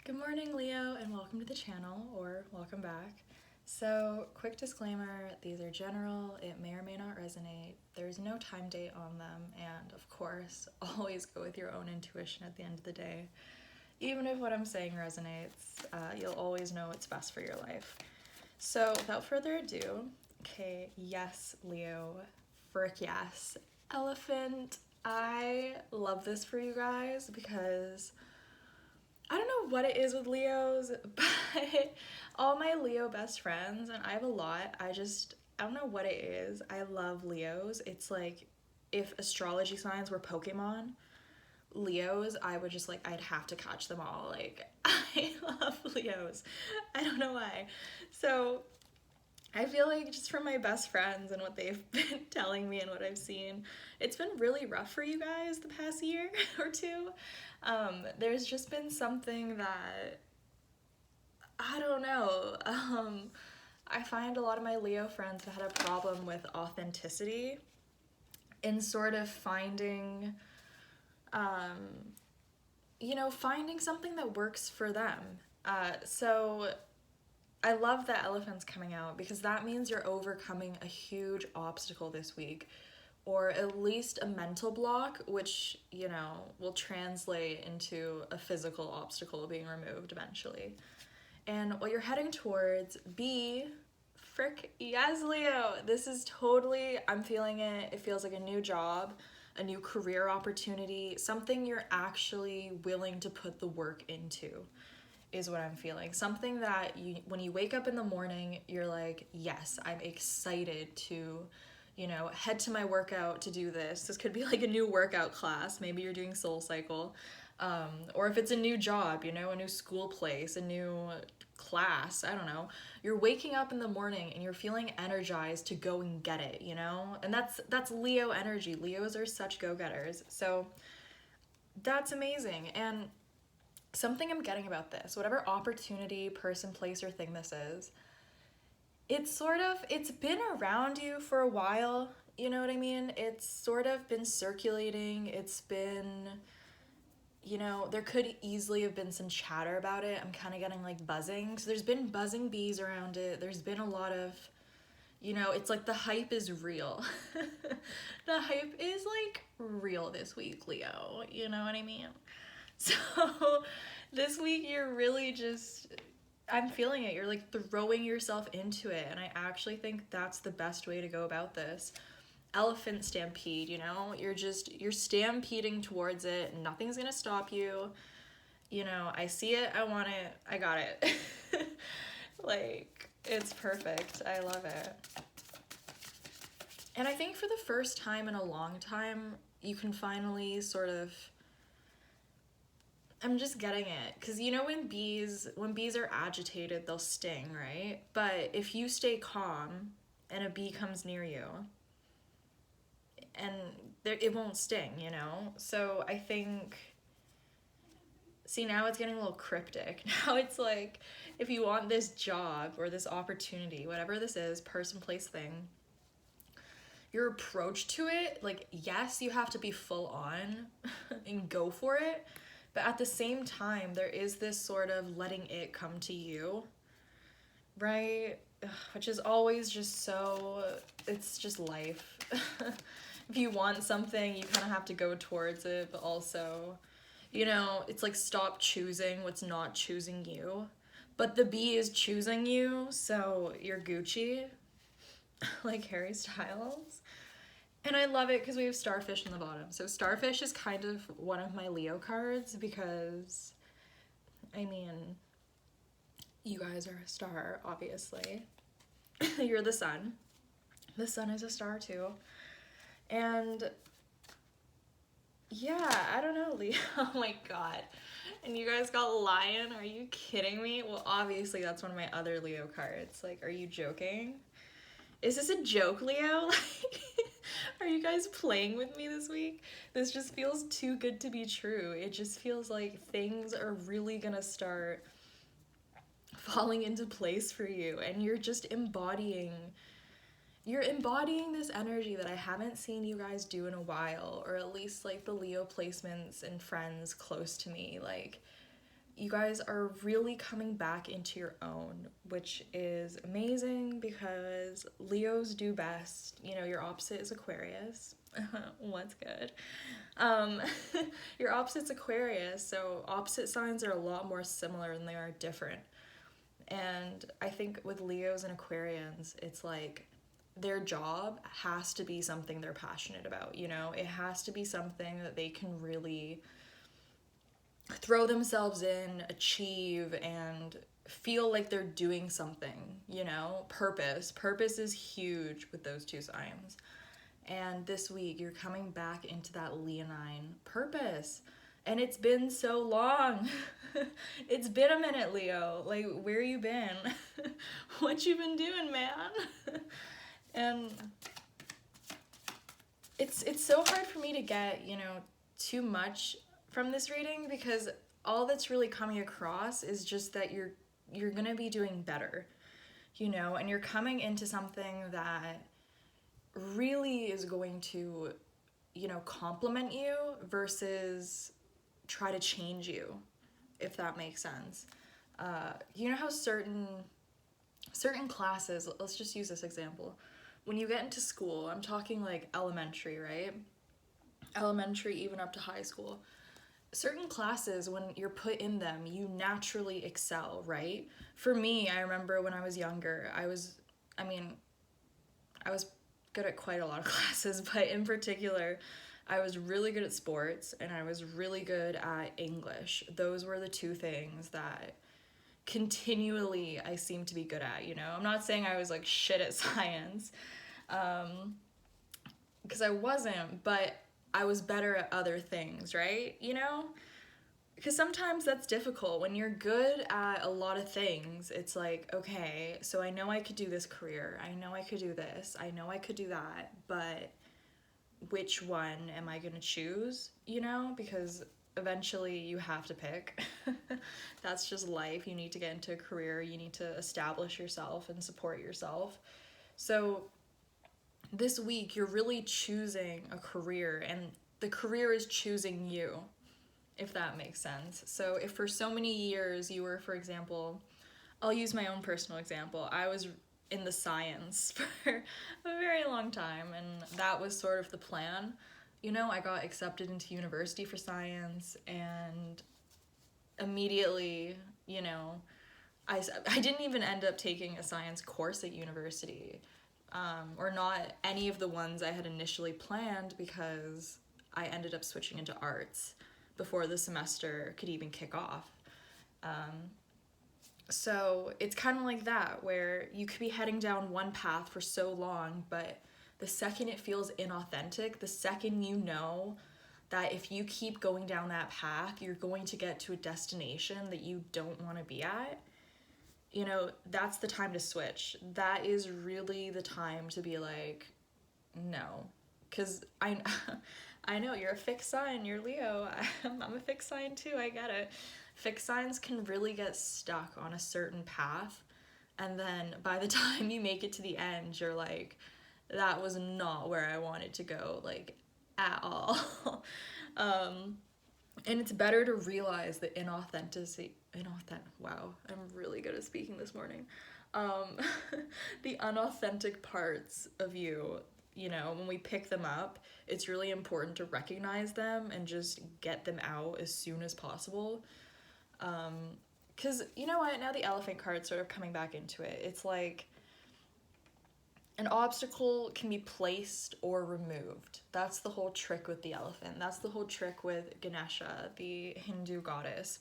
Good morning, Leo, and welcome to the channel, or welcome back. So, quick disclaimer, these are general, it may or may not resonate, there's no time date on them, and of course, always go with your own intuition at the end of the day. Even if what I'm saying resonates, you'll always know what's best for your life. So, without further ado, okay, yes, Leo, frick yes, elephant, I love this for you guys because I don't know what it is with Leos, but all my Leo best friends, and I have a lot, I don't know what it is. I love Leos. It's like if astrology signs were Pokemon, Leos, I would just I'd have to catch them all. Like, I love Leos. I don't know why. So, I feel like just from my best friends and what they've been telling me and what I've seen, it's been really rough for you guys the past year or two. There's just been something that, I don't know. I find a lot of my Leo friends have had a problem with authenticity in sort of finding, finding something that works for them. So I love that elephant's coming out because that means you're overcoming a huge obstacle this week, or at least a mental block, which, will translate into a physical obstacle being removed eventually. And what you're heading towards, frick yes, Leo. This is totally, I'm feeling it. It feels like a new job, a new career opportunity, something you're actually willing to put the work into is what I'm feeling. Something that when you wake up in the morning, you're like, yes, I'm excited to, head to my workout to do this. This could be like a new workout class. Maybe you're doing Soul Cycle. Or if it's a new job, a new school place, a new class, I don't know. You're waking up in the morning and you're feeling energized to go and get it, And that's Leo energy. Leos are such go-getters. So that's amazing. And something I'm getting about this, whatever opportunity, person, place, or thing this is, it's been around you for a while, you know what I mean? It's sort of been circulating, it's been, there could easily have been some chatter about it. I'm kind of getting buzzing. So there's been buzzing bees around it. There's been a lot of, it's like the hype is real. The hype is real this week, Leo. You know what I mean? So this week you're really I'm feeling it. You're throwing yourself into it. And I actually think that's the best way to go about this. Elephant stampede, you're stampeding towards it. Nothing's gonna stop you. I see it, I want it, I got it. It's perfect. I love it. And I think for the first time in a long time, you can finally sort of, I'm just getting it, because when bees are agitated, they'll sting, right? But if you stay calm and a bee comes near you, and it won't sting, So I think, see, now it's getting a little cryptic. Now it's like, if you want this job or this opportunity, whatever this is, person, place, thing, your approach to it, yes, you have to be full on and go for it. But at the same time, there is this sort of letting it come to you, right? Which is always just so, it's just life. If you want something, you kind of have to go towards it, but also, it's stop choosing what's not choosing you. But the bee is choosing you, so you're Gucci, like Harry Styles. And I love it because we have Starfish in the bottom. So Starfish is kind of one of my Leo cards because, you guys are a star, obviously. You're the sun. The sun is a star too. And yeah, I don't know, Leo. Oh my god. And you guys got Lion? Are you kidding me? Well, obviously that's one of my other Leo cards. Are you joking? Is this a joke, Leo? Are you guys playing with me this week? This just feels too good to be true. It just feels like things are really gonna start falling into place for you, and you're embodying this energy that I haven't seen you guys do in a while, or at least the Leo placements and friends close to me. you guys are really coming back into your own, which is amazing because Leos do best. You know, your opposite is Aquarius. What's good? Your opposite's Aquarius, so opposite signs are a lot more similar than they are different. And I think with Leos and Aquarians, it's like their job has to be something they're passionate about, you know? It has to be something that they can really throw themselves in, achieve, and feel like they're doing something, you know? Purpose is huge with those two signs. And this week you're coming back into that leonine purpose, and it's been so long. It's been a minute, Leo. Like, where you been? What you been doing, man? And it's so hard for me to get, you know, too much from this reading, because all that's really coming across is just that you're gonna be doing better, you know, and you're coming into something that really is going to, you know, compliment you versus try to change you, if that makes sense. You know how certain classes, let's just use this example. When you get into school, I'm talking like elementary, right? Elementary, even up to high school. Certain classes, when you're put in them, you naturally excel, right? For me, I remember when I was younger, I was good at quite a lot of classes, but in particular, I was really good at sports and I was really good at English. Those were the two things that continually I seemed to be good at, you know? I'm not saying I was like shit at science, because I wasn't, but I was better at other things, right? You know? Because sometimes that's difficult. When you're good at a lot of things, it's like, okay, so I know I could do this career. I know I could do this. I know I could do that. But which one am I going to choose? You know? Because eventually you have to pick. That's just life. You need to get into a career. You need to establish yourself and support yourself. So this week, you're really choosing a career, and the career is choosing you, if that makes sense. So if for so many years you were, for example, I'll use my own personal example. I was in the science for a very long time, and that was sort of the plan. You know, I got accepted into university for science, and immediately, you know, I didn't even end up taking a science course at university, or not any of the ones I had initially planned, because I ended up switching into arts before the semester could even kick off. So it's kind of like that, where you could be heading down one path for so long, but the second it feels inauthentic, the second you know that if you keep going down that path, you're going to get to a destination that you don't want to be at, you know, that's the time to switch. That is really the time to be like, no. Because I know you're a fixed sign, you're Leo. I'm a fixed sign too, I get it. Fixed signs can really get stuck on a certain path, and then by the time you make it to the end, you're like, that was not where I wanted to go, like, at all. And it's better to realize the wow, I'm really good at speaking this morning. The unauthentic parts of you, you know, when we pick them up, it's really important to recognize them and just get them out as soon as possible. Because, you know what, now the elephant card's sort of coming back into it. It's like, an obstacle can be placed or removed. That's the whole trick with the elephant. That's the whole trick with Ganesha, the Hindu goddess.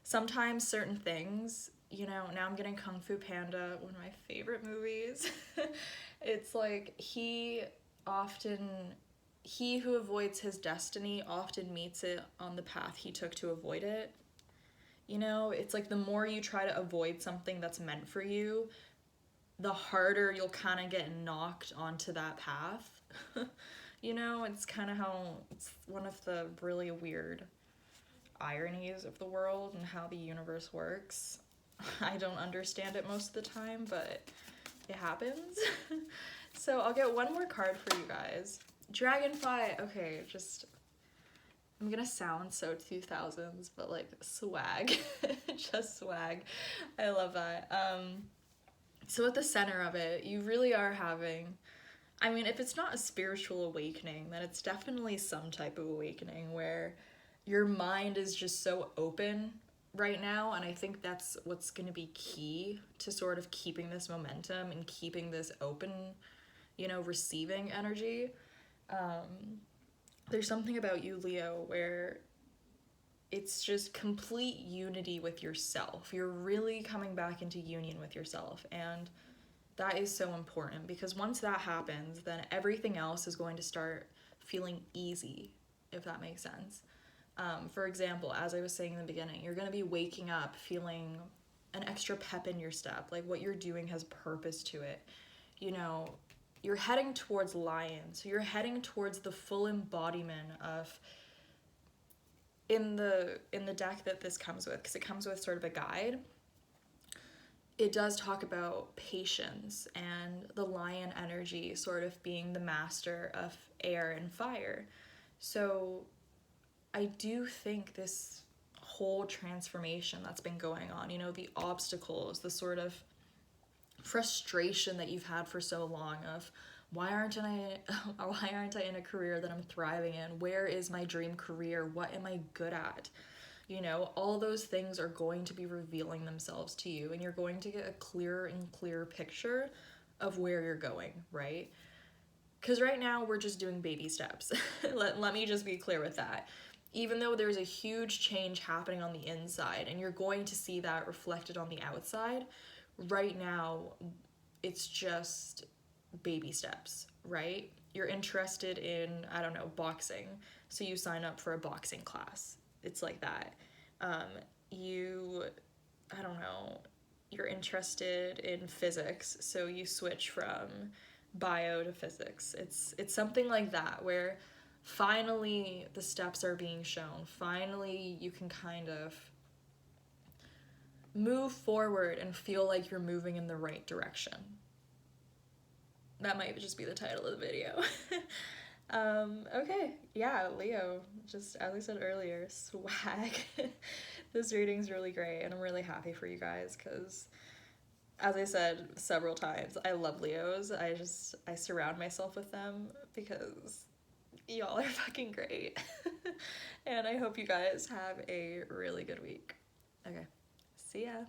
Sometimes certain things, you know, now I'm getting Kung Fu Panda, one of my favorite movies. It's like he who avoids his destiny often meets it on the path he took to avoid it. You know, it's like the more you try to avoid something that's meant for you, the harder you'll kind of get knocked onto that path. You know, it's kind of how, it's one of the really weird ironies of the world and how the universe works. I don't understand it most of the time, but it happens. So I'll get one more card for you guys. Dragonfly, okay, just I'm gonna sound so 2000s, but like swag. Just swag. I love that. So at the center of it, you really are having, I mean, if it's not a spiritual awakening, then it's definitely some type of awakening where your mind is just so open right now. And I think that's what's going to be key to sort of keeping this momentum and keeping this open, you know, receiving energy. There's something about you, Leo, where it's just complete unity with yourself. You're really coming back into union with yourself. And that is so important, because once that happens, then everything else is going to start feeling easy, if that makes sense. For example, as I was saying in the beginning, you're going to be waking up feeling an extra pep in your step, like what you're doing has purpose to it. You know, you're heading towards lion, so you're heading towards the full embodiment of, in the deck that this comes with, because it comes with sort of a guide, it does talk about patience and the lion energy sort of being the master of air and fire. So I do think this whole transformation that's been going on, you know, the obstacles, the sort of frustration that you've had for so long of why aren't I in a career that I'm thriving in? Where is my dream career? What am I good at? You know, all those things are going to be revealing themselves to you, and you're going to get a clearer and clearer picture of where you're going, right? Because right now we're just doing baby steps. Let me just be clear with that. Even though there's a huge change happening on the inside, and you're going to see that reflected on the outside, right now it's just baby steps, right? You're interested in, I don't know, boxing, so you sign up for a boxing class. It's like that. I don't know, you're interested in physics, so you switch from bio to physics. It's something like that, where finally the steps are being shown. Finally you can kind of move forward and feel like you're moving in the right direction. That might just be the title of the video. Okay, yeah, Leo, just as I said earlier, swag. This reading's really great, and I'm really happy for you guys, because as I said several times, I love Leos. I surround myself with them because y'all are fucking great. And I hope you guys have a really good week. Okay, see ya.